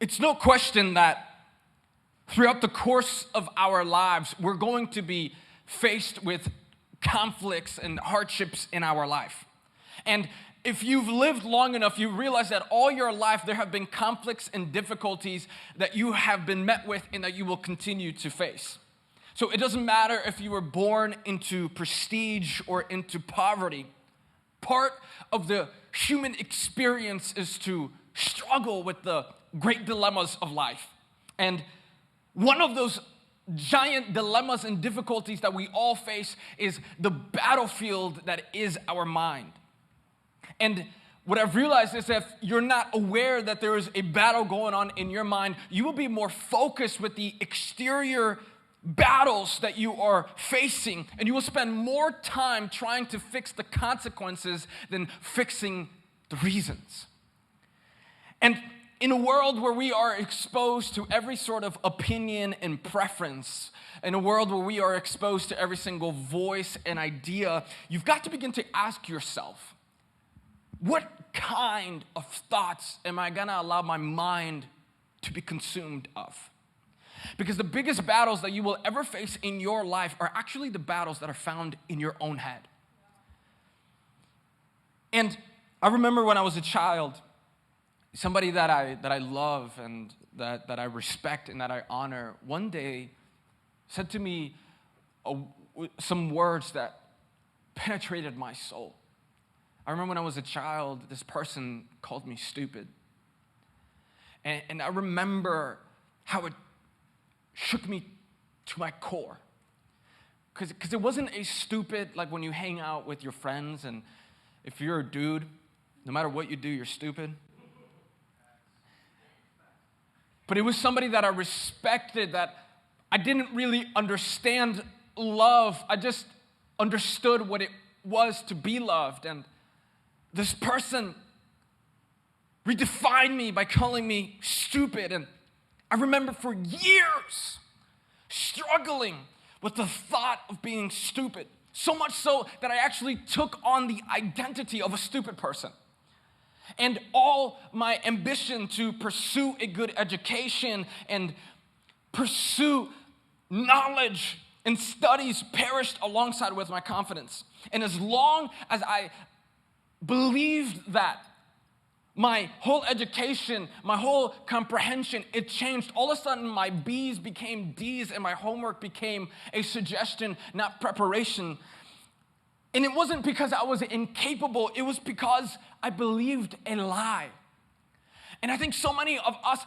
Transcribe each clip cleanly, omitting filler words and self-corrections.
It's no question that throughout the course of our lives, we're going to be faced with conflicts and hardships in our life. And if you've lived long enough, you realize that all your life there have been conflicts and difficulties that you have been met with and that you will continue to face. So it doesn't matter if you were born into prestige or into poverty. Part of the human experience is to struggle with the great dilemmas of life. And one of those giant dilemmas and difficulties that we all face is the battlefield that is our mind. And what I've realized is if you're not aware that there is a battle going on in your mind, you will be more focused with the exterior battles that you are facing, and you will spend more time trying to fix the consequences than fixing the reasons. And in a world where we are exposed to every sort of opinion and preference, in a world where we are exposed to every single voice and idea, you've got to begin to ask yourself, what kind of thoughts am I gonna allow my mind to be consumed of? Because the biggest battles that you will ever face in your life are actually the battles that are found in your own head. And I remember when I was a child, somebody that I love and that I respect and that I honor, one day said to me some words that penetrated my soul. I remember when I was a child, this person called me stupid. And I remember how it shook me to my core. Because it wasn't a stupid, like when you hang out with your friends and if you're a dude, no matter what you do, you're stupid. But it was somebody that I respected, that I didn't really understand love. I just understood what it was to be loved. And this person redefined me by calling me stupid. And I remember for years struggling with the thought of being stupid. So much so that I actually took on the identity of a stupid person. And all my ambition to pursue a good education and pursue knowledge and studies perished alongside with my confidence. And as long as I believed that, my whole education, my whole comprehension, it changed. All of a sudden, my B's became D's and my homework became a suggestion, not preparation. And it wasn't because I was incapable, it was because I believed a lie. And I think so many of us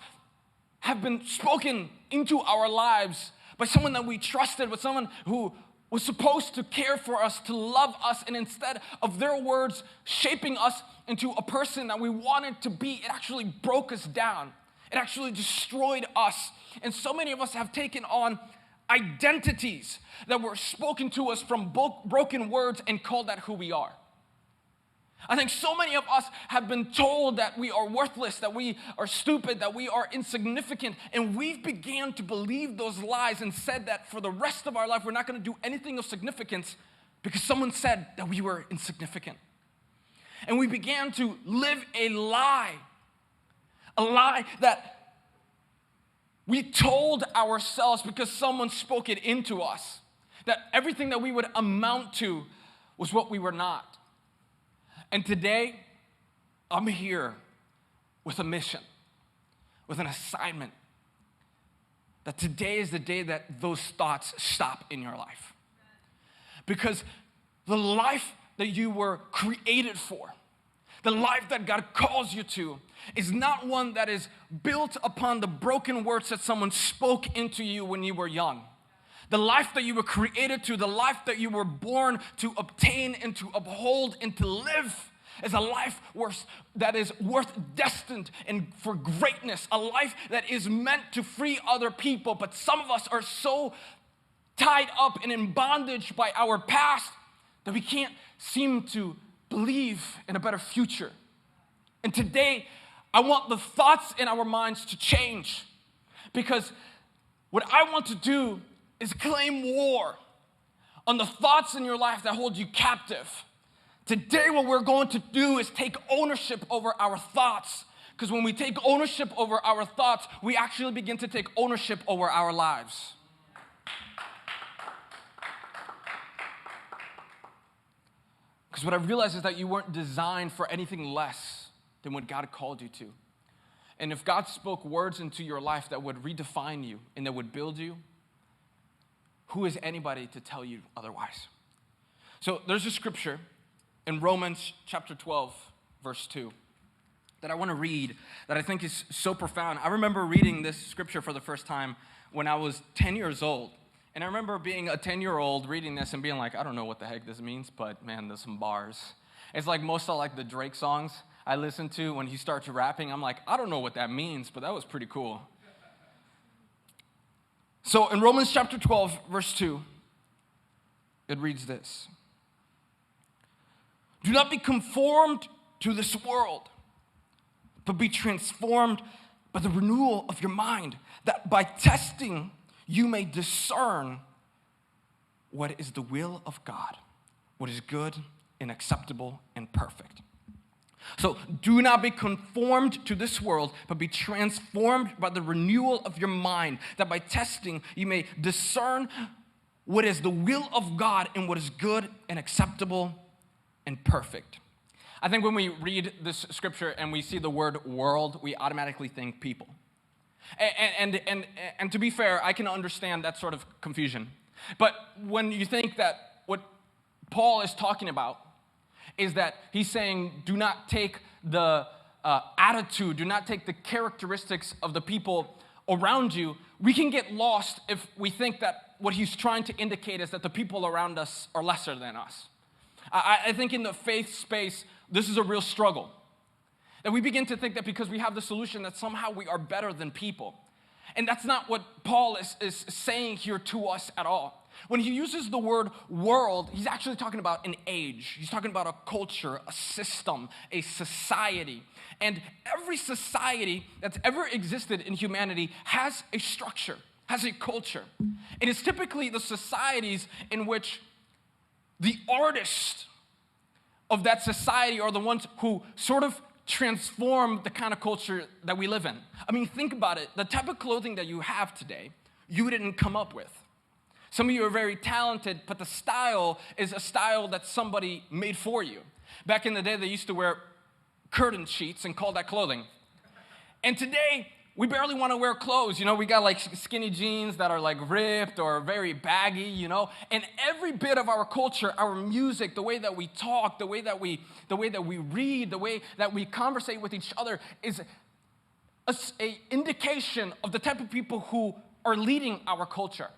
have been spoken into our lives by someone that we trusted, with someone who was supposed to care for us, to love us, and instead of their words shaping us into a person that we wanted to be, it actually broke us down. It actually destroyed us. And so many of us have taken on identities that were spoken to us from broken words and called that who we are. I think so many of us have been told that we are worthless, that we are stupid, that we are insignificant, and we've began to believe those lies and said that for the rest of our life we're not going to do anything of significance because someone said that we were insignificant. And we began to live a lie that we told ourselves because someone spoke it into us, that everything that we would amount to was what we were not. And today, I'm here with a mission, with an assignment, that today is the day that those thoughts stop in your life. Because the life that you were created for, the life that God calls you to, is not one that is built upon the broken words that someone spoke into you when you were young. The life that you were created to, the life that you were born to obtain and to uphold and to live, is a life that is worth destined and for greatness, a life that is meant to free other people. But some of us are so tied up and in bondage by our past that we can't seem to believe in a better future. And today, I want the thoughts in our minds to change, because what I want to do is claim war on the thoughts in your life that hold you captive. Today, what we're going to do is take ownership over our thoughts, Because when we take ownership over our thoughts, we actually begin to take ownership over our lives. Because what I realized is that you weren't designed for anything less than what God called you to. And if God spoke words into your life that would redefine you and that would build you, who is anybody to tell you otherwise? So there's a scripture in Romans chapter 12, verse 2, that I want to read that I think is so profound. I remember reading this scripture for the first time when I was 10 years old. And I remember being a 10-year-old reading this and being like, I don't know what the heck this means, but man, there's some bars. It's like most of like the Drake songs I listen to when he starts rapping. I'm like, I don't know what that means, but that was pretty cool. So in Romans chapter 12, verse 2, it reads this. Do not be conformed to this world, but be transformed by the renewal of your mind, that by testing you may discern what is the will of God, what is good and acceptable and perfect. So do not be conformed to this world, but be transformed by the renewal of your mind, that by testing you may discern what is the will of God and what is good and acceptable and perfect. I think when we read this scripture and we see the word world, we automatically think people. And to be fair, I can understand that sort of confusion. But when you think that what Paul is talking about is that he's saying, do not take the attitude, do not take the characteristics of the people around you, we can get lost if we think that what he's trying to indicate is that the people around us are lesser than us. I think in the faith space, this is a real struggle. That we begin to think that because we have the solution that somehow we are better than people. And that's not what Paul is saying here to us at all. When he uses the word world, he's actually talking about an age. He's talking about a culture, a system, a society. And every society that's ever existed in humanity has a structure, has a culture. It is typically the societies in which the artists of that society are the ones who sort of transform the kind of culture that we live in. I mean, think about it. The type of clothing that you have today, you didn't come up with. Some of you are very talented, but the style is a style that somebody made for you. Back in the day, they used to wear curtain sheets and call that clothing. And today, we barely want to wear clothes. You know, we got like skinny jeans that are like ripped or very baggy, you know. And every bit of our culture, our music, the way that we talk, the way that we read, the way that we conversate with each other is a indication of the type of people who are leading our culture.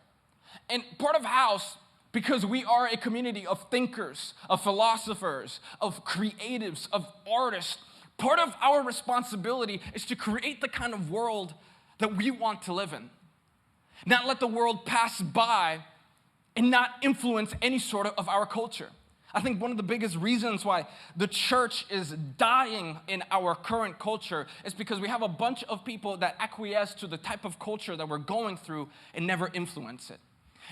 And part of House, because we are a community of thinkers, of philosophers, of creatives, of artists, part of our responsibility is to create the kind of world that we want to live in. Not let the world pass by and not influence any sort of our culture. I think one of the biggest reasons why the church is dying in our current culture is because we have a bunch of people that acquiesce to the type of culture that we're going through and never influence it.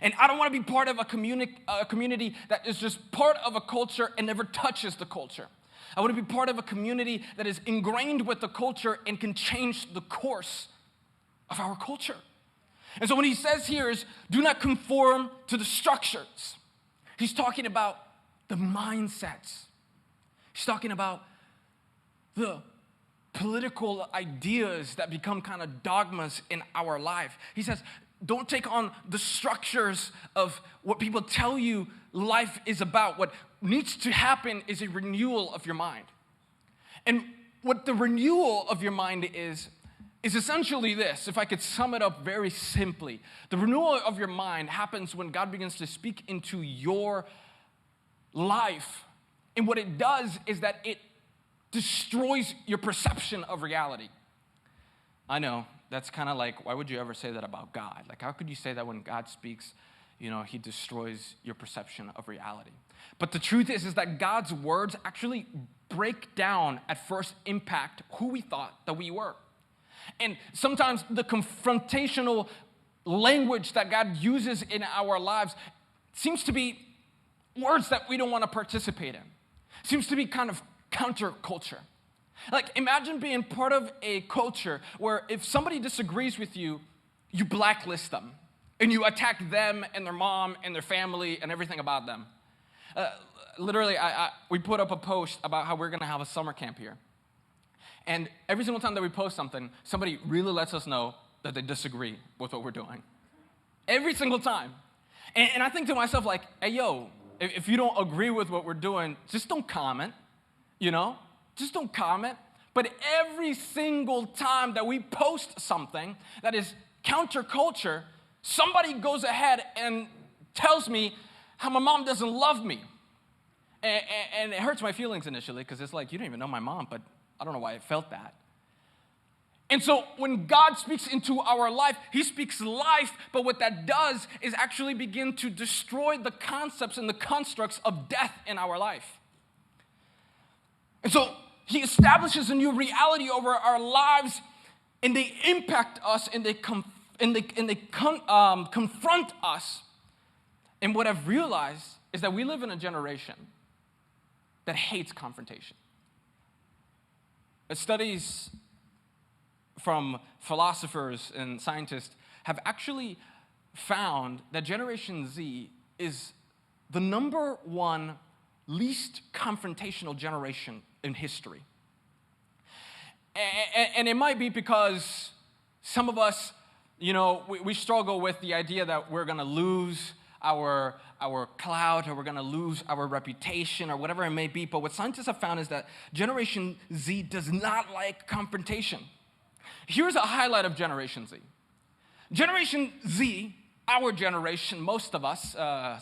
And I don't want to be part of a community that is just part of a culture and never touches the culture. I want to be part of a community that is ingrained with the culture and can change the course of our culture. And so when he says here is, do not conform to the structures, he's talking about the mindsets. He's talking about the political ideas that become kind of dogmas in our life. He says, don't take on the structures of what people tell you life is about. What needs to happen is a renewal of your mind. And what the renewal of your mind is essentially this, if I could sum it up very simply. The renewal of your mind happens when God begins to speak into your life. And what it does is that it destroys your perception of reality. I know. That's kind of like, why would you ever say that about God? Like, how could you say that when God speaks, you know, he destroys your perception of reality? But the truth is that God's words actually break down, at first impact, who we thought that we were. And sometimes the confrontational language that God uses in our lives seems to be words that we don't want to participate in. Seems to be kind of counterculture. Like, imagine being part of a culture where if somebody disagrees with you, you blacklist them, and you attack them and their mom and their family and everything about them. Literally, we put up a post about how we're going to have a summer camp here. And every single time that we post something, somebody really lets us know that they disagree with what we're doing. Every single time. And I think to myself, like, hey, yo, if you don't agree with what we're doing, just don't comment, you know? Just don't comment. But every single time that we post something that is counterculture, somebody goes ahead and tells me how my mom doesn't love me. And it hurts my feelings initially because it's like, you don't even know my mom, but I don't know why I felt that. And so when God speaks into our life, he speaks life, but what that does is actually begin to destroy the concepts and the constructs of death in our life. And so he establishes a new reality over our lives, and they impact us, and they confront us. And what I've realized is that we live in a generation that hates confrontation. Studies from philosophers and scientists have actually found that Generation Z is the number one least confrontational generation in history. And it might be because some of us, you know, we struggle with the idea that we're going to lose our clout, or we're going to lose our reputation, or whatever it may be. But what scientists have found is that Generation Z does not like confrontation. Here's a highlight of Generation Z. Generation Z, our generation, most of us, our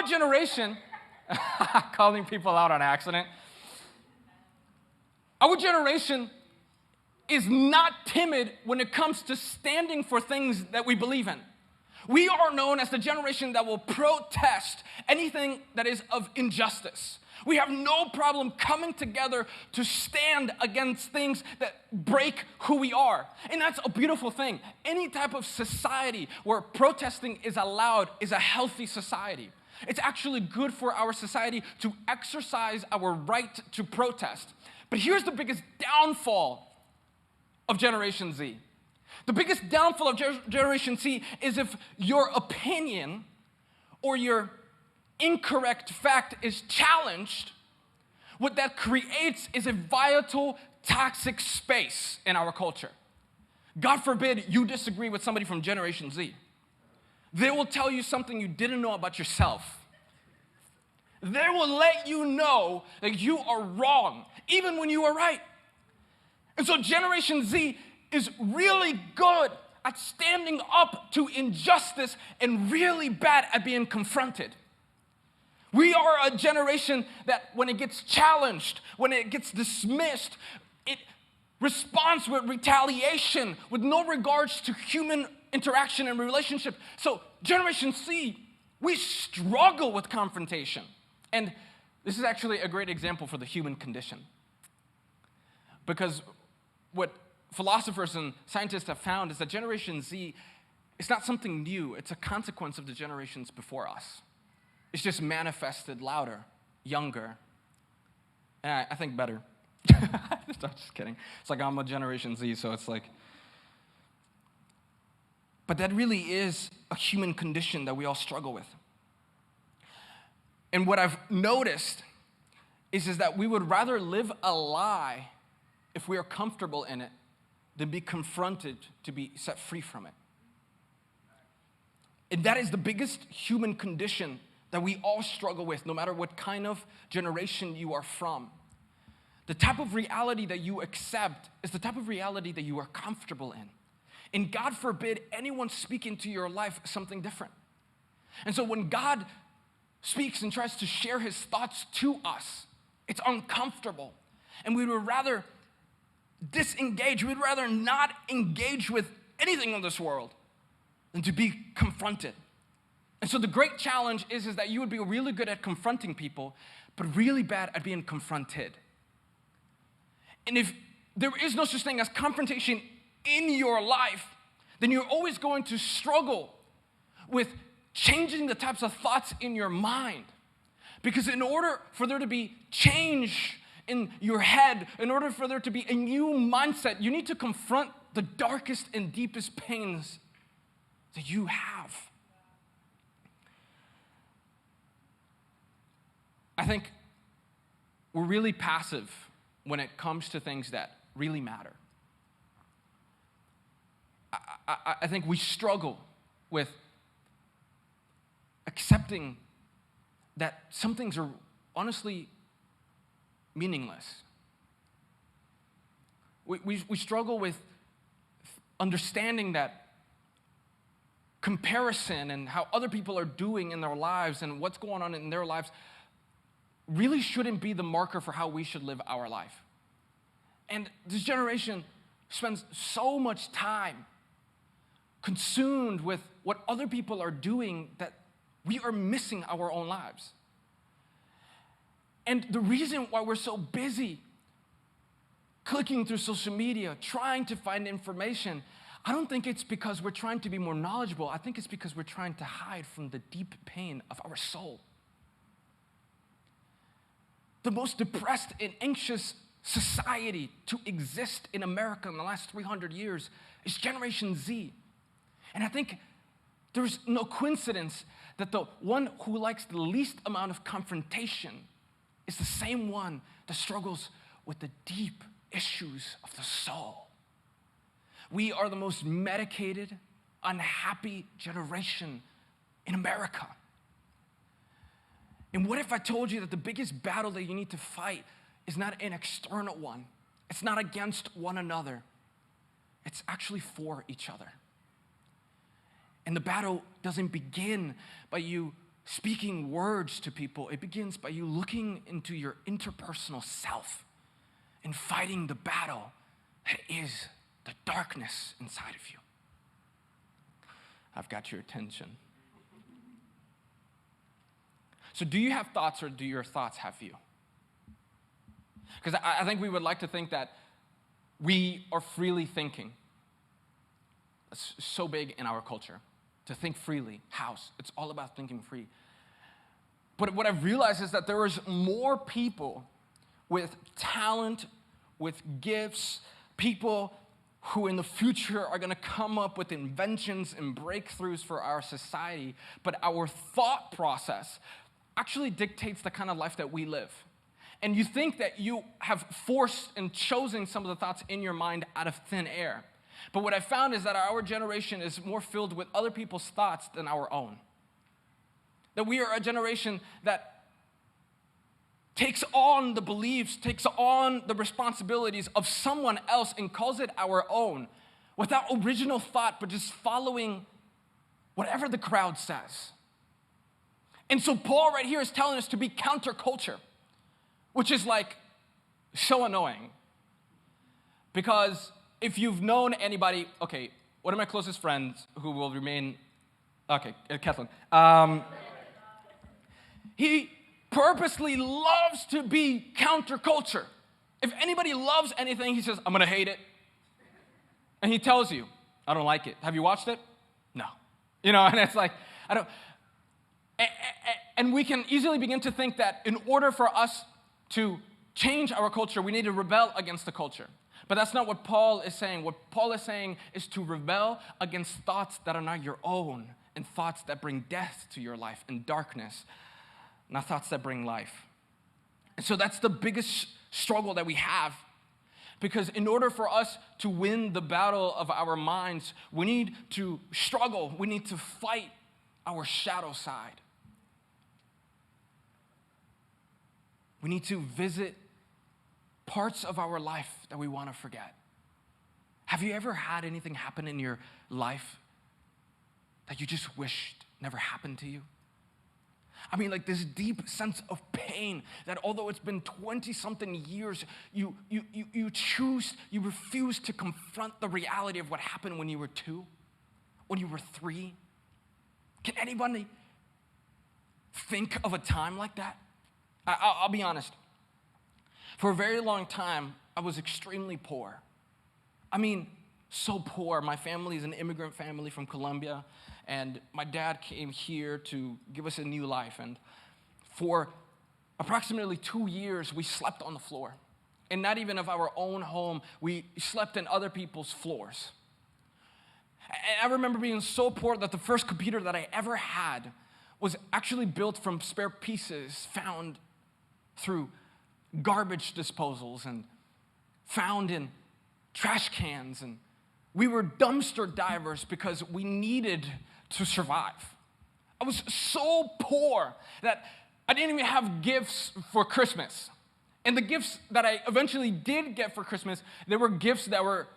generation, calling people out on accident, our generation is not timid when it comes to standing for things that we believe in. We are known as the generation that will protest anything that is of injustice. We have no problem coming together to stand against things that break who we are. And that's a beautiful thing. Any type of society where protesting is allowed is a healthy society. It's actually good for our society to exercise our right to protest. But here's the biggest downfall of Generation Z. The biggest downfall of Generation Z is if your opinion or your incorrect fact is challenged, what that creates is a volatile, toxic space in our culture. God forbid you disagree with somebody from Generation Z. They will tell you something you didn't know about yourself. They will let you know that you are wrong, even when you are right. And so Generation Z is really good at standing up to injustice and really bad at being confronted. We are a generation that when it gets challenged, when it gets dismissed, it responds with retaliation, with no regards to human interaction and relationship. So Generation Z, we struggle with confrontation. And this is actually a great example for the human condition. Because what philosophers and scientists have found is that Generation Z is not something new. It's a consequence of the generations before us. It's just manifested louder, younger, and I think better. I'm just kidding. It's like I'm a Generation Z, so it's like. But that really is a human condition that we all struggle with. And what I've noticed is that we would rather live a lie if we are comfortable in it than be confronted to be set free from it. And that is the biggest human condition that we all struggle with, no matter what kind of generation you are from. The type of reality that you accept is the type of reality that you are comfortable in. And God forbid anyone speak into your life something different. And so when God speaks and tries to share his thoughts to us, it's uncomfortable. And we would rather disengage, we'd rather not engage with anything in this world than to be confronted. And so the great challenge is that you would be really good at confronting people, but really bad at being confronted. And if there is no such thing as confrontation in your life, then you're always going to struggle with changing the types of thoughts in your mind. Because in order for there to be change in your head, in order for there to be a new mindset, you need to confront the darkest and deepest pains that you have. I think we're really passive when it comes to things that really matter. I think we struggle with accepting that some things are honestly meaningless. We struggle with understanding that comparison and how other people are doing in their lives and what's going on in their lives really shouldn't be the marker for how we should live our life. And this generation spends so much time consumed with what other people are doing that we are missing our own lives. And the reason why we're so busy clicking through social media, trying to find information, I don't think it's because we're trying to be more knowledgeable. I think it's because we're trying to hide from the deep pain of our soul. The most depressed and anxious society to exist in America in the last 300 years is Generation Z. And I think there's no coincidence that the one who likes the least amount of confrontation is the same one that struggles with the deep issues of the soul. We are the most medicated, unhappy generation in America. And what if I told you that the biggest battle that you need to fight is not an external one? It's not against one another. It's actually for each other. And the battle doesn't begin by you speaking words to people. It begins by you looking into your interpersonal self and fighting the battle that is the darkness inside of you. I've got your attention. So do you have thoughts or do your thoughts have you? Because I think we would like to think that we are freely thinking. It's so big in our culture. To think freely, house. It's all about thinking free. But what I've realized is that there is more people with talent, with gifts, people who in the future are going to come up with inventions and breakthroughs for our society. But our thought process actually dictates the kind of life that we live. And you think that you have forced and chosen some of the thoughts in your mind out of thin air. But what I found is that our generation is more filled with other people's thoughts than our own. That we are a generation that takes on the beliefs, takes on the responsibilities of someone else and calls it our own without original thought, but just following whatever the crowd says. And so Paul right here is telling us to be counterculture, which is like so annoying. Because if you've known anybody, okay, one of my closest friends who will remain, Kathleen, he purposely loves to be counterculture. If anybody loves anything, he says, I'm gonna hate it. And he tells you, I don't like it. Have you watched it? No. You know, and it's like, I don't, and we can easily begin to think that in order for us to change our culture, we need to rebel against the culture. But that's not what Paul is saying. What Paul is saying is to rebel against thoughts that are not your own and thoughts that bring death to your life and darkness, not thoughts that bring life. And so that's the biggest struggle that we have, because in order for us to win the battle of our minds, we need to struggle. We need to fight our shadow side. We need to visit parts of our life that we want to forget. Have you ever had anything happen in your life that you just wished never happened to you? I mean, like this deep sense of pain that although it's been 20-something years, you refuse to confront the reality of what happened when you were 2, when you were 3. Can anybody think of a time like that? I'll be honest. For a very long time, I was extremely poor. I mean, so poor. My family is an immigrant family from Colombia, and my dad came here to give us a new life. And for approximately 2 years, we slept on the floor. And not even of our own home, we slept in other people's floors. And I remember being so poor that the first computer that I ever had was actually built from spare pieces found through garbage disposals and found in trash cans. And we were dumpster divers because we needed to survive. I was so poor that I didn't even have gifts for Christmas. And the gifts that I eventually did get for Christmas, they were gifts that were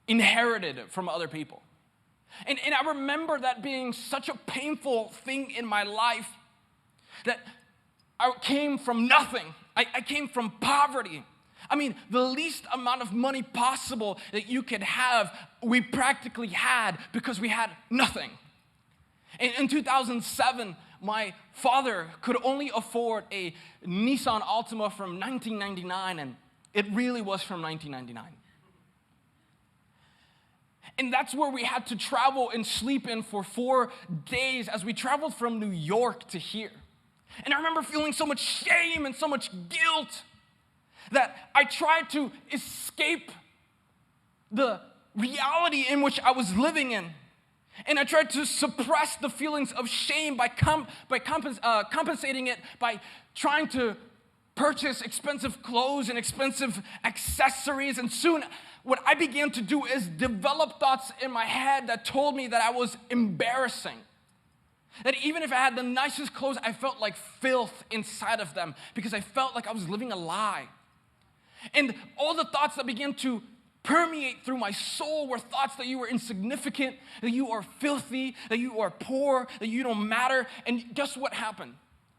inherited from other people. And I remember that being such a painful thing in my life that I came from nothing. I came from poverty. I mean, the least amount of money possible that you could have, we practically had because we had nothing. In 2007, my father could only afford a Nissan Altima from 1999, and it really was from 1999. And that's where we had to travel and sleep in for 4 days as we traveled from New York to here. And I remember feeling so much shame and so much guilt that I tried to escape the reality in which I was living in. And I tried to suppress the feelings of shame by compensating it by trying to purchase expensive clothes and expensive accessories. And soon, what I began to do is develop thoughts in my head that told me that I was embarrassing. That even if I had the nicest clothes, I felt like filth inside of them because I felt like I was living a lie. And all the thoughts that began to permeate through my soul were thoughts that you were insignificant, that you are filthy, that you are poor, that you don't matter. And guess what happened?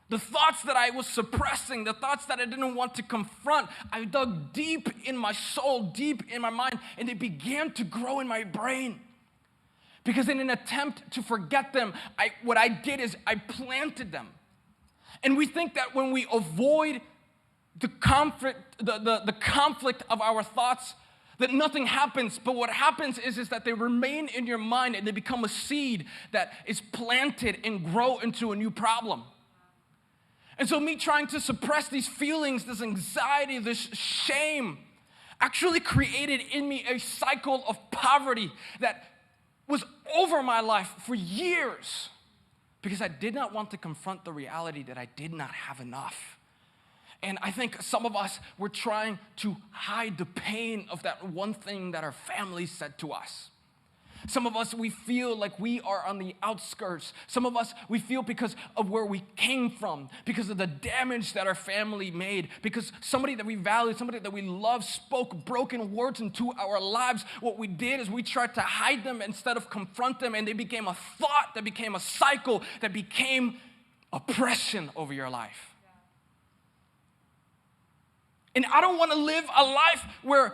The thoughts that I was suppressing, the thoughts that I didn't want to confront, I dug deep in my soul, deep in my mind, and they began to grow in my brain. Because in an attempt to forget them, what I did is I planted them. And we think that when we avoid the conflict of our thoughts, that nothing happens. But what happens is that they remain in your mind and they become a seed that is planted and grow into a new problem. And so me trying to suppress these feelings, this anxiety, this shame, actually created in me a cycle of poverty that was over my life for years because I did not want to confront the reality that I did not have enough. And I think some of us were trying to hide the pain of that one thing that our family said to us. Some of us, we feel like we are on the outskirts. Some of us, we feel because of where we came from, because of the damage that our family made, because somebody that we value, somebody that we love spoke broken words into our lives. What we did is we tried to hide them instead of confront them, and they became a thought, that became a cycle, that became oppression over your life. And I don't want to live a life where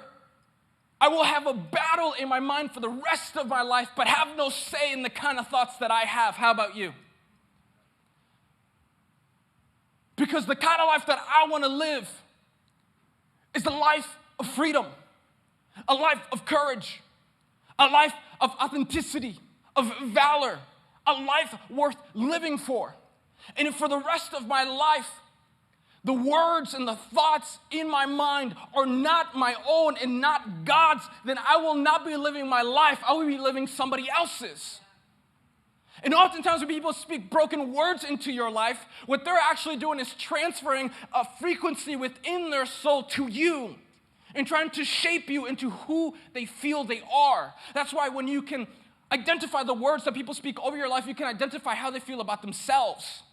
I will have a battle in my mind for the rest of my life, but have no say in the kind of thoughts that I have. How about you? Because the kind of life that I want to live is the life of freedom, a life of courage, a life of authenticity, of valor, a life worth living for. And if for the rest of my life, the words and the thoughts in my mind are not my own and not God's, then I will not be living my life. I will be living somebody else's. And oftentimes when people speak broken words into your life, what they're actually doing is transferring a frequency within their soul to you and trying to shape you into who they feel they are. That's why when you can identify the words that people speak over your life, you can identify how they feel about themselves.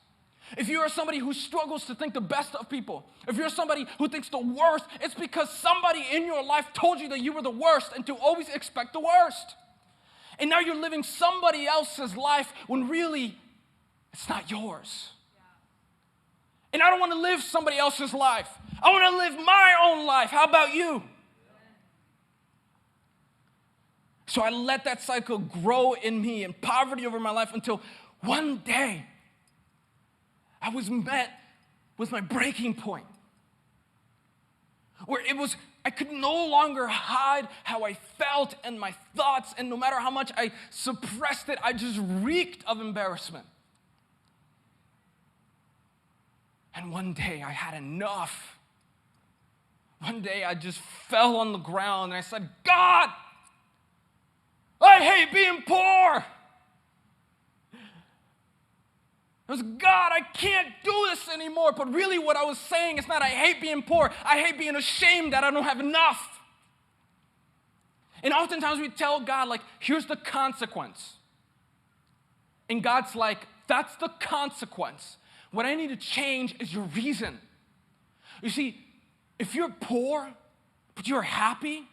If you are somebody who struggles to think the best of people, if you're somebody who thinks the worst, it's because somebody in your life told you that you were the worst and to always expect the worst. And now you're living somebody else's life when really it's not yours. And I don't want to live somebody else's life. I want to live my own life. How about you? So I let that cycle grow in me and poverty over my life until one day I was met with my breaking point, where I could no longer hide how I felt and my thoughts, and no matter how much I suppressed it, I just reeked of embarrassment. And one day I had enough. One day I just fell on the ground and I said, God, I hate being poor. I was, God, I can't do this anymore. But really what I was saying is not I hate being poor. I hate being ashamed that I don't have enough. And oftentimes we tell God, like, here's the consequence. And God's like, that's the consequence. What I need to change is your reason. You see, if you're poor, but you're happy,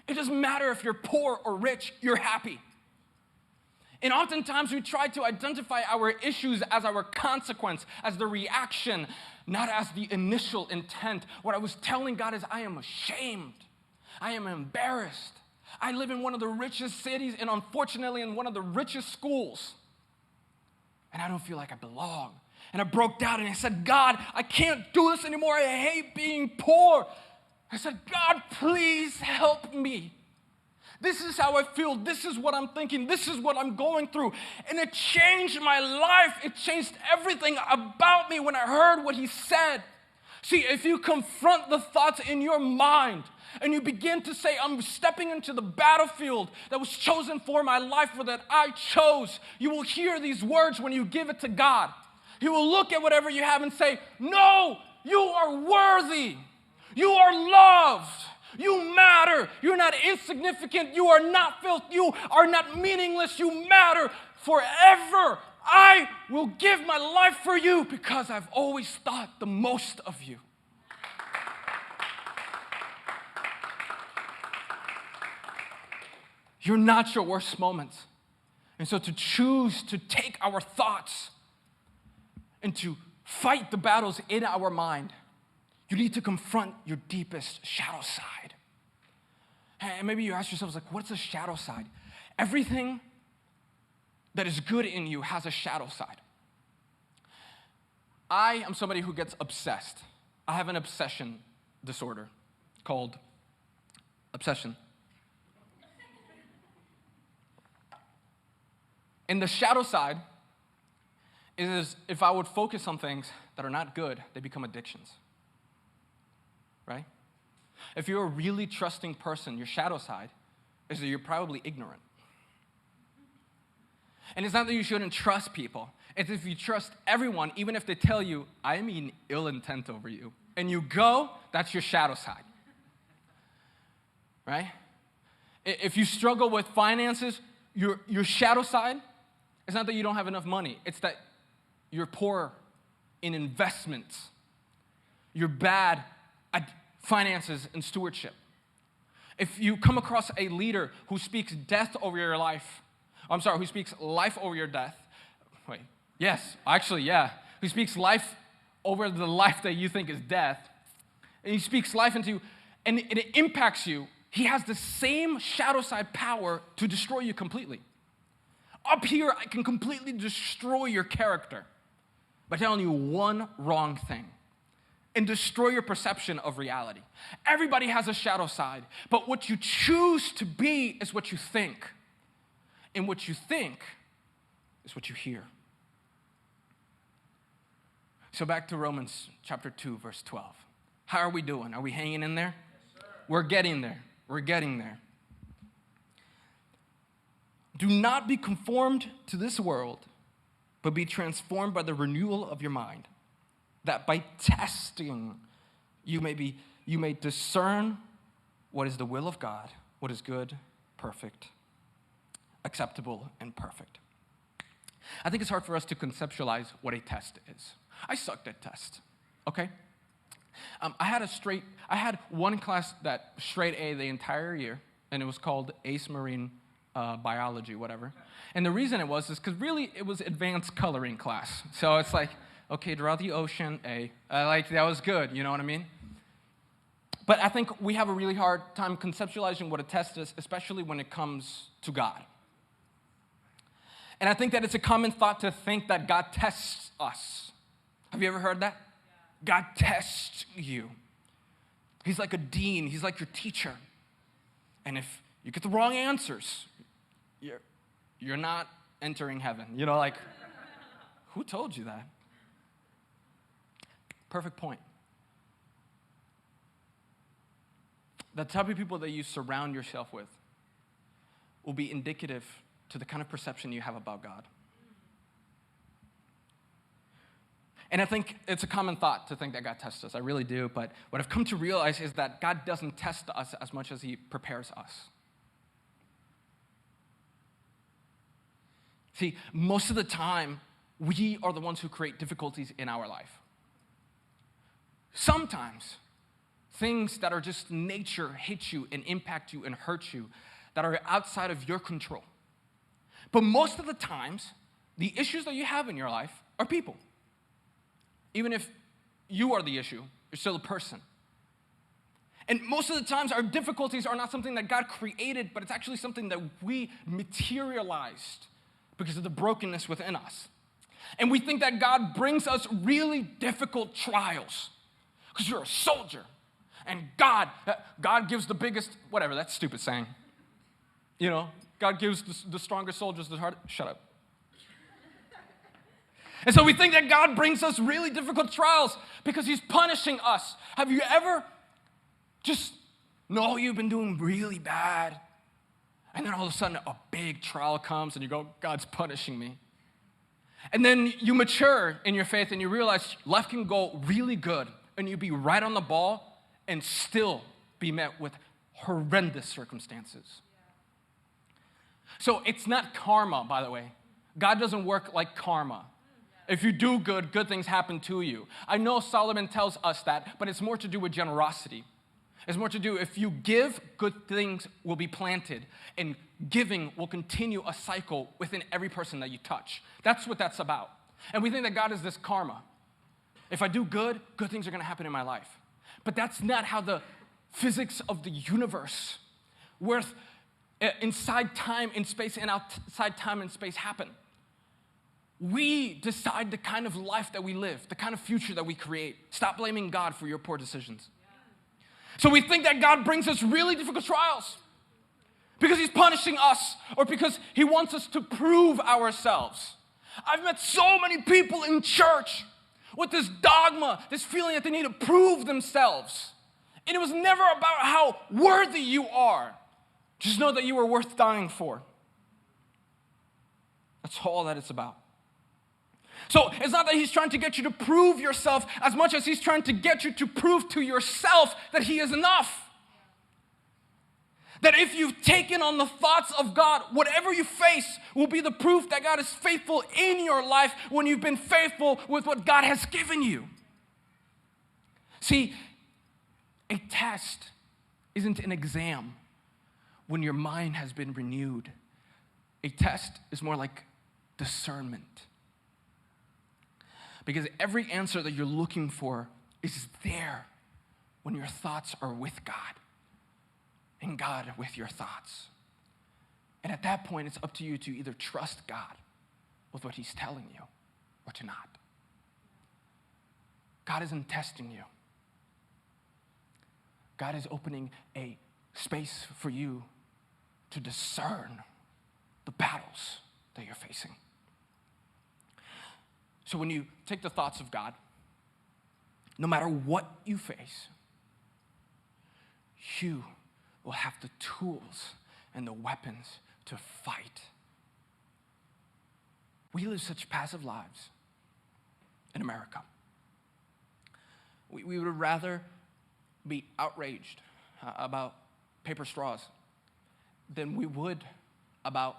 it doesn't matter if you're poor or rich, you're happy. And oftentimes we try to identify our issues as our consequence, as the reaction, not as the initial intent. What I was telling God is I am ashamed. I am embarrassed. I live in one of the richest cities and unfortunately in one of the richest schools. And I don't feel like I belong. And I broke down and I said, God, I can't do this anymore. I hate being poor. I said, God, please help me. This is how I feel. This is what I'm thinking. This is what I'm going through. And it changed my life. It changed everything about me when I heard what he said. See, if you confront the thoughts in your mind and you begin to say, I'm stepping into the battlefield that was chosen for my life or that I chose, you will hear these words when you give it to God. He will look at whatever you have and say, no, you are worthy. You are loved. You matter. You're not insignificant. You are not filth. You are not meaningless. You matter forever. I will give my life for you because I've always thought the most of you. You're not your worst moments. And so to choose to take our thoughts and to fight the battles in our mind, you need to confront your deepest shadow side. And maybe you ask yourselves, like, what's a shadow side? Everything that is good in you has a shadow side. I am somebody who gets obsessed. I have an obsession disorder called obsession. And the shadow side is if I would focus on things that are not good, they become addictions. Right? If you're a really trusting person, your shadow side is that you're probably ignorant. And it's not that you shouldn't trust people. It's if you trust everyone, even if they tell you, I mean ill intent over you, and you go, that's your shadow side. Right? If you struggle with finances, your shadow side is not that you don't have enough money. It's that you're poor in investments. You're bad at finances and stewardship. If you come across a leader who speaks death over your life, who speaks life over your death, who speaks life over the life that you think is death, and he speaks life into you, and it impacts you, he has the same shadow side power to destroy you completely. Up here, I can completely destroy your character by telling you one wrong thing and destroy your perception of reality. Everybody has a shadow side, but what you choose to be is what you think. And what you think is what you hear. So back to Romans chapter 2, verse 12. How are we doing? Are we hanging in there? Yes, sir. We're getting there. We're getting there. Do not be conformed to this world, but be transformed by the renewal of your mind, that by testing you may discern what is the will of God, what is good, perfect, acceptable, and perfect. I think it's hard for us to conceptualize what a test is. I sucked at tests, okay? I had one class that straight A the entire year, and it was called Ace Marine Biology, whatever. And the reason it was is because really it was advanced coloring class. So it's like, okay, draw the ocean, A. That was good, you know what I mean? But I think we have a really hard time conceptualizing what a test is, especially when it comes to God. And I think that it's a common thought to think that God tests us. Have you ever heard that? Yeah. God tests you. He's like a dean. He's like your teacher. And if you get the wrong answers, you're not entering heaven. You know, like, who told you that? Perfect point. The type of people that you surround yourself with will be indicative to the kind of perception you have about God. And I think it's a common thought to think that God tests us. I really do. But what I've come to realize is that God doesn't test us as much as he prepares us. See, most of the time, we are the ones who create difficulties in our life. Sometimes, things that are just nature hit you and impact you and hurt you that are outside of your control. But most of the times, the issues that you have in your life are people. Even if you are the issue, you're still a person. And most of the times, our difficulties are not something that God created, but it's actually something that we materialized because of the brokenness within us. And we think that God brings us really difficult trials because you're a soldier. And God gives the biggest, whatever, that's a stupid saying. You know, God gives the strongest soldiers the hardest, shut up. And so we think that God brings us really difficult trials because he's punishing us. Have you ever just know you've been doing really bad, and then all of a sudden a big trial comes and you go, God's punishing me. And then you mature in your faith and you realize life can go really good and you be right on the ball and still be met with horrendous circumstances. So it's not karma, by the way. God doesn't work like karma. If you do good, good things happen to you. I know Solomon tells us that, but it's more to do with generosity. It's more to do, if you give, good things will be planted, and giving will continue a cycle within every person that you touch. That's what that's about. And we think that God is this karma. If I do good, good things are going to happen in my life. But that's not how the physics of the universe, where inside time and space and outside time and space happen. We decide the kind of life that we live, the kind of future that we create. Stop blaming God for your poor decisions. So we think that God brings us really difficult trials because he's punishing us or because he wants us to prove ourselves. I've met so many people in church with this dogma, this feeling that they need to prove themselves. And it was never about how worthy you are. Just know that you are worth dying for. That's all that it's about. So it's not that he's trying to get you to prove yourself as much as he's trying to get you to prove to yourself that he is enough. That if you've taken on the thoughts of God, whatever you face will be the proof that God is faithful in your life when you've been faithful with what God has given you. See, a test isn't an exam when your mind has been renewed. A test is more like discernment. Because every answer that you're looking for is there when your thoughts are with God and God with your thoughts. And at that point, it's up to you to either trust God with what he's telling you or to not. God isn't testing you. God is opening a space for you to discern the battles that you're facing. So when you take the thoughts of God, no matter what you face, you will have the tools and the weapons to fight. We live such passive lives in America. We would rather be outraged about paper straws than we would about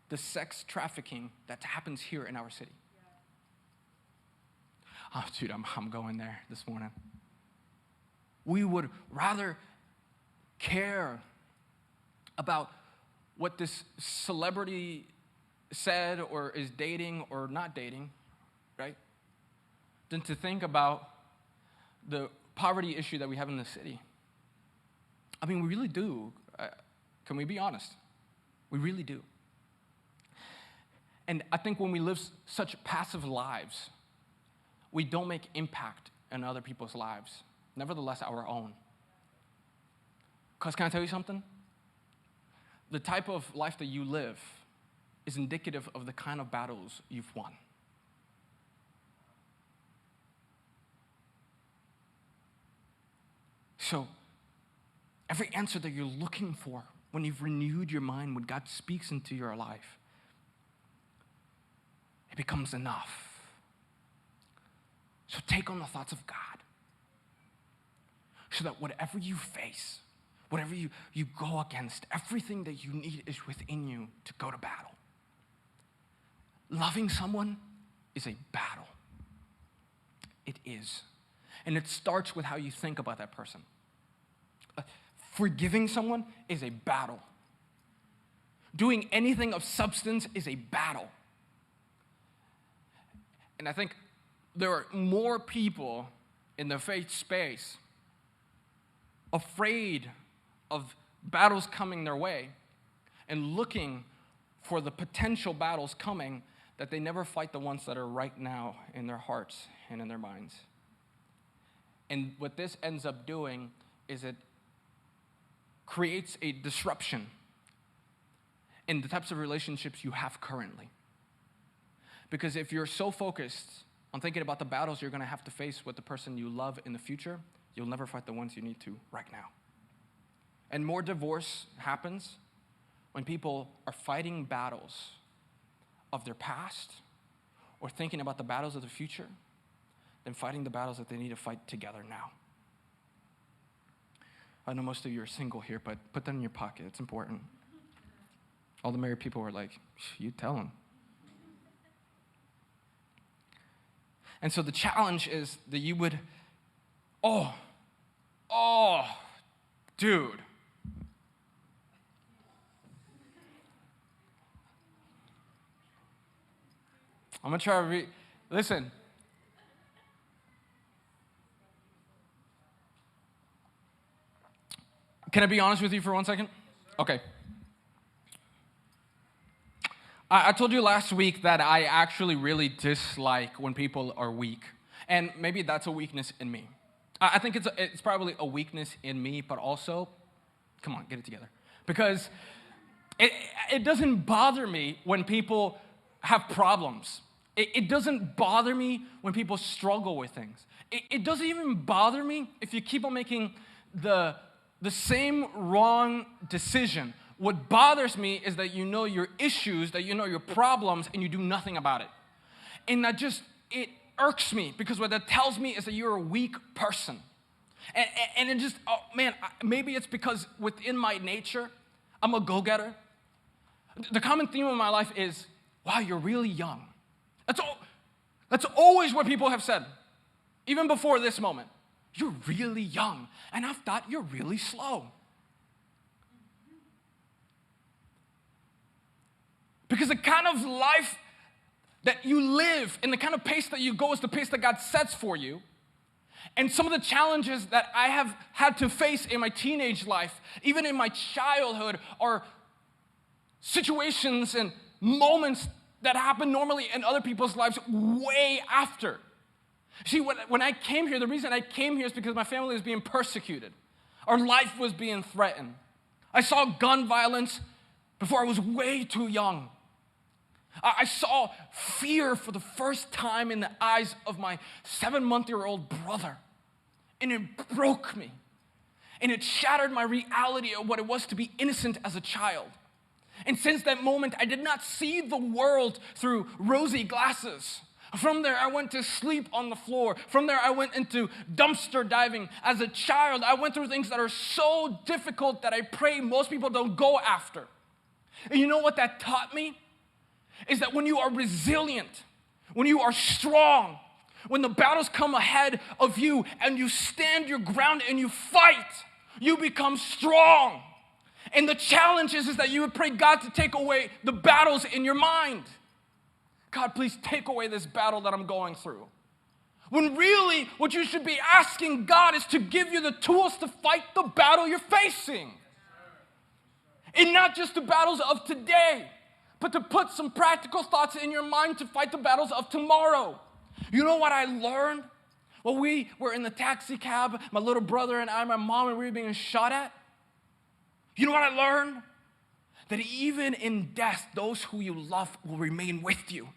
the sex trafficking that happens here in our city. Oh, dude, I'm going there this morning. We would rather care about what this celebrity said or is dating or not dating, right? Than to think about the poverty issue that we have in the city. I mean, we really do. Can we be honest? We really do. And I think when we live such passive lives, we don't make impact in other people's lives, nevertheless our own. Because can I tell you something? The type of life that you live is indicative of the kind of battles you've won. So every answer that you're looking for, when you've renewed your mind, when God speaks into your life, it becomes enough. So take on the thoughts of God, so that whatever you face, whatever you go against, everything that you need is within you to go to battle. Loving someone is a battle. It is. And it starts with how you think about that person. Forgiving someone is a battle. Doing anything of substance is a battle. And I think there are more people in the faith space afraid of battles coming their way and looking for the potential battles coming, that they never fight the ones that are right now in their hearts and in their minds. And what this ends up doing is it creates a disruption in the types of relationships you have currently. Because if you're so focused on thinking about the battles you're going to have to face with the person you love in the future, you'll never fight the ones you need to right now. And more divorce happens when people are fighting battles of their past or thinking about the battles of the future than fighting the battles that they need to fight together now. I know most of you are single here, but put that in your pocket. It's important. All the married people were like, you tell them. And so the challenge is that you would, dude. I'm going to try to listen. Can I be honest with you for 1 second? Okay. I told you last week that I actually really dislike when people are weak. And maybe that's a weakness in me. I think it's probably a weakness in me, but also, come on, get it together. Because it doesn't bother me when people have problems. It doesn't bother me when people struggle with things. It doesn't even bother me if you keep on making the same wrong decision. What bothers me is that you know your issues, that you know your problems, and you do nothing about it. And it irks me, because what that tells me is that you're a weak person. And it just, maybe it's because within my nature, I'm a go-getter. The common theme of my life is, wow, you're really young. That's always what people have said, even before this moment. You're really young, and I've thought you're really slow. Because the kind of life that you live and the kind of pace that you go is the pace that God sets for you. And some of the challenges that I have had to face in my teenage life, even in my childhood, are situations and moments that happen normally in other people's lives way after. See, when I came here, the reason I came here is because my family was being persecuted. Our life was being threatened. I saw gun violence before I was way too young. I saw fear for the first time in the eyes of my 7-month-old brother. And it broke me. And it shattered my reality of what it was to be innocent as a child. And since that moment, I did not see the world through rosy glasses. From there, I went to sleep on the floor. From there, I went into dumpster diving. As a child, I went through things that are so difficult that I pray most people don't go after. And you know what that taught me? Is that when you are resilient, when you are strong, when the battles come ahead of you and you stand your ground and you fight, you become strong. And the challenge is that you would pray God to take away the battles in your mind. God, please take away this battle that I'm going through. When really what you should be asking God is to give you the tools to fight the battle you're facing. And not just the battles of today, but to put some practical thoughts in your mind to fight the battles of tomorrow. You know what I learned? Well, we were in the taxi cab, my little brother and I, my mom, and we were being shot at. You know what I learned? That even in death, those who you love will remain with you.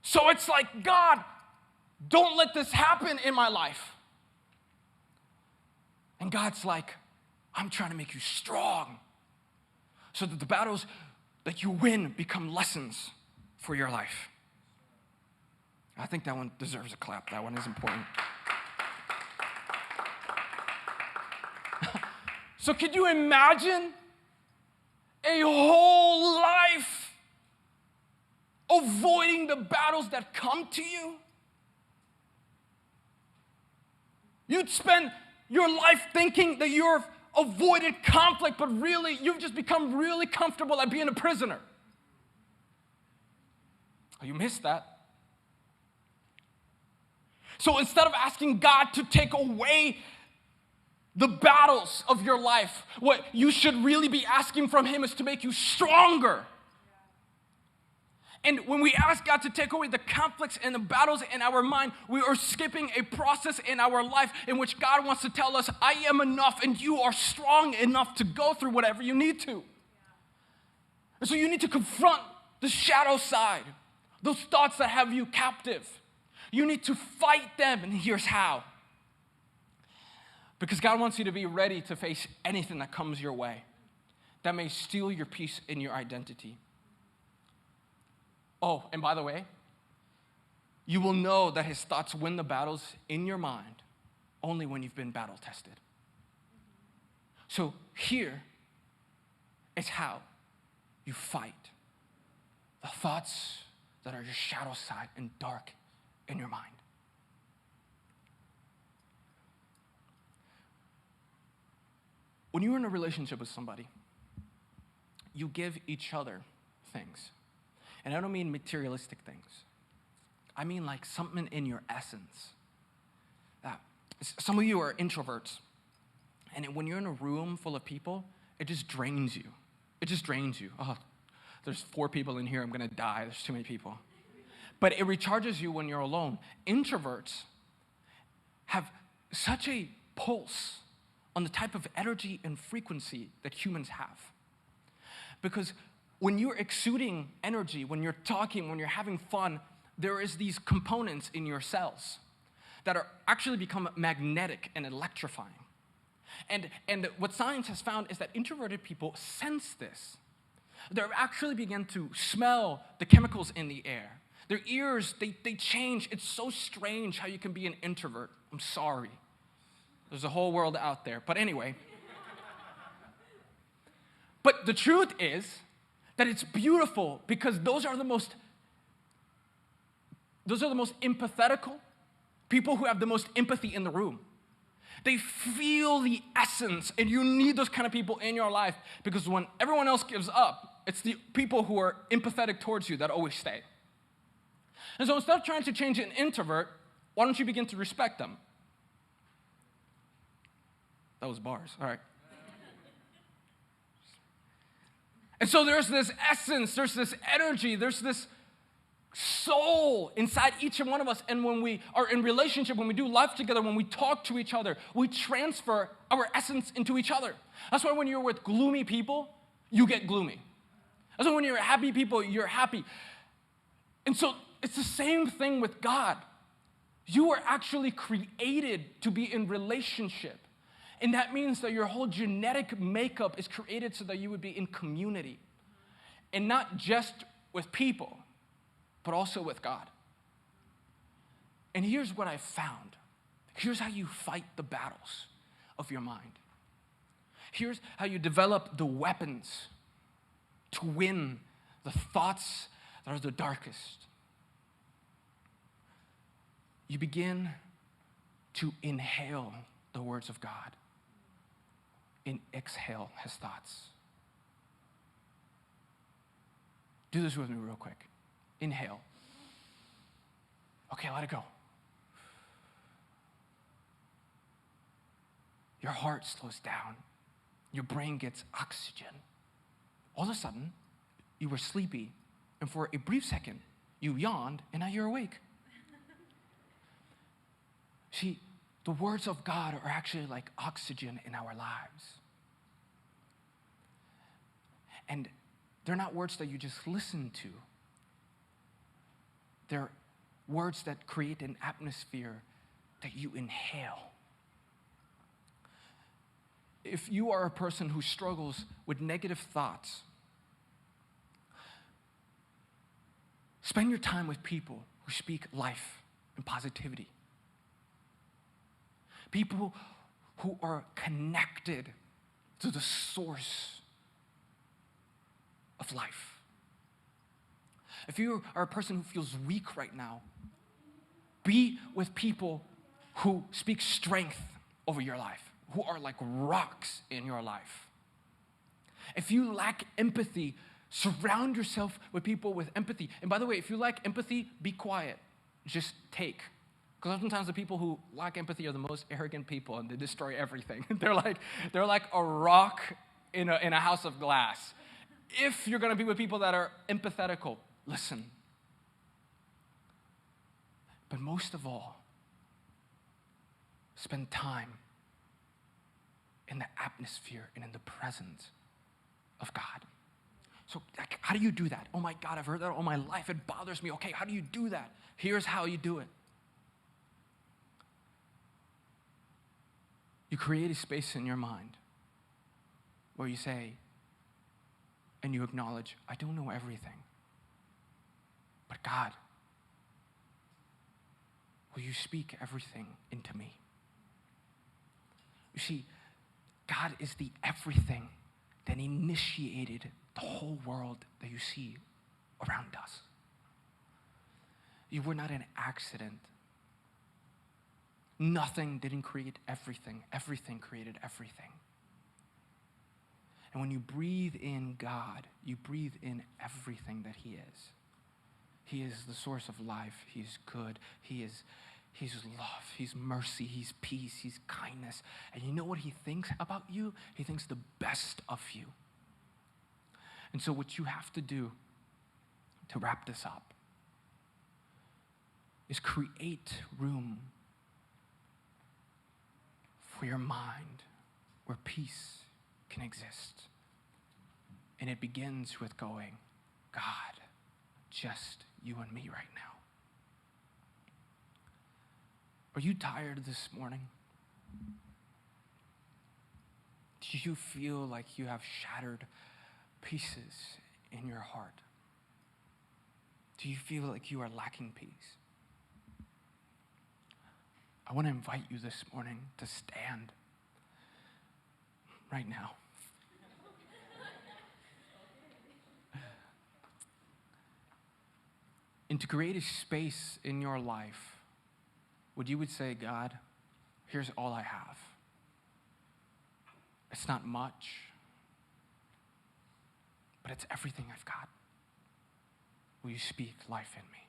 So it's like, God, don't let this happen in my life. And God's like, I'm trying to make you strong so that the battles that you win become lessons for your life. I think that one deserves a clap. That one is important. So could you imagine a whole life avoiding the battles that come to you? You'd spend your life thinking that you've avoided conflict, but really, you've just become really comfortable at being a prisoner. Oh, you missed that. So instead of asking God to take away the battles of your life, what you should really be asking from Him is to make you stronger. And when we ask God to take away the conflicts and the battles in our mind, we are skipping a process in our life in which God wants to tell us, I am enough and you are strong enough to go through whatever you need to. And so you need to confront the shadow side, those thoughts that have you captive. You need to fight them, and here's how. Because God wants you to be ready to face anything that comes your way that may steal your peace and your identity. Oh, and by the way, you will know that His thoughts win the battles in your mind only when you've been battle tested. So here is how you fight the thoughts that are your shadow side and dark in your mind. When you're in a relationship with somebody, you give each other things. And I don't mean materialistic things. I mean like something in your essence. Some of you are introverts. And when you're in a room full of people, it just drains you. It just drains you. Oh, there's 4 people in here. I'm going to die. There's too many people. But it recharges you when you're alone. Introverts have such a pulse on the type of energy and frequency that humans have. Because when you're exuding energy, when you're talking, when you're having fun, there is these components in your cells that are actually become magnetic and electrifying. And what science has found is that introverted people sense this. They actually begin to smell the chemicals in the air. Their ears, they change. It's so strange how you can be an introvert. I'm sorry. There's a whole world out there. But anyway. But the truth is that it's beautiful because those are the most empathetical people who have the most empathy in the room. They feel the essence, and you need those kind of people in your life because when everyone else gives up, it's the people who are empathetic towards you that always stay. And so instead of trying to change an introvert, why don't you begin to respect them? That was bars. All right. And so there's this essence, there's this energy, there's this soul inside each and one of us. And when we are in relationship, when we do life together, when we talk to each other, we transfer our essence into each other. That's why when you're with gloomy people, you get gloomy. That's why when you're happy people, you're happy. And so it's the same thing with God. You were actually created to be in relationship. And that means that your whole genetic makeup is created so that you would be in community. And not just with people, but also with God. And here's what I found. Here's how you fight the battles of your mind. Here's how you develop the weapons to win the thoughts that are the darkest. You begin to inhale the words of God and exhale His thoughts. Do this with me real quick. Inhale. Okay, let it go. Your heart slows down. Your brain gets oxygen. All of a sudden, you were sleepy, and for a brief second, you yawned, and now you're awake. See, the words of God are actually like oxygen in our lives. And they're not words that you just listen to. They're Words that create an atmosphere that you inhale. If you are a person who struggles with negative thoughts, spend your time with people who speak life and positivity. People who are connected to the source of life. If you are a person who feels weak right now, be with people who speak strength over your life, who are like rocks in your life. If you lack empathy, surround yourself with people with empathy. And by the way, if you lack empathy, be quiet. Just take. Because oftentimes the people who lack empathy are the most arrogant people, and they destroy everything. they're like a rock in a house of glass. If you're going to be with people that are empathetical, listen. But most of all, spend time in the atmosphere and in the presence of God. So how do you do that? Oh my God, I've heard that all my life. It bothers me. Okay, how do you do that? Here's how you do it. You create a space in your mind where you say, and you acknowledge, I don't know everything. But God, will you speak everything into me? You see, God is the everything that initiated the whole world that you see around us. You were not an accident. Nothing didn't create everything. Everything created everything. And when you breathe in God, you breathe in everything that He is. He is the source of life. He's good. He's love. He's mercy. He's peace. He's kindness. And you know what He thinks about you? He thinks the best of you. And so what you have to do to wrap this up is create room for your mind where peace can exist. And it begins with going, God, just you and me right now. Are you tired this morning? Do you feel like you have shattered pieces in your heart? Do you feel like you are lacking peace? I want to invite you this morning to stand right now. And to create a space in your life where you would say, God, here's all I have. It's not much, but it's everything I've got. Will you speak life in me?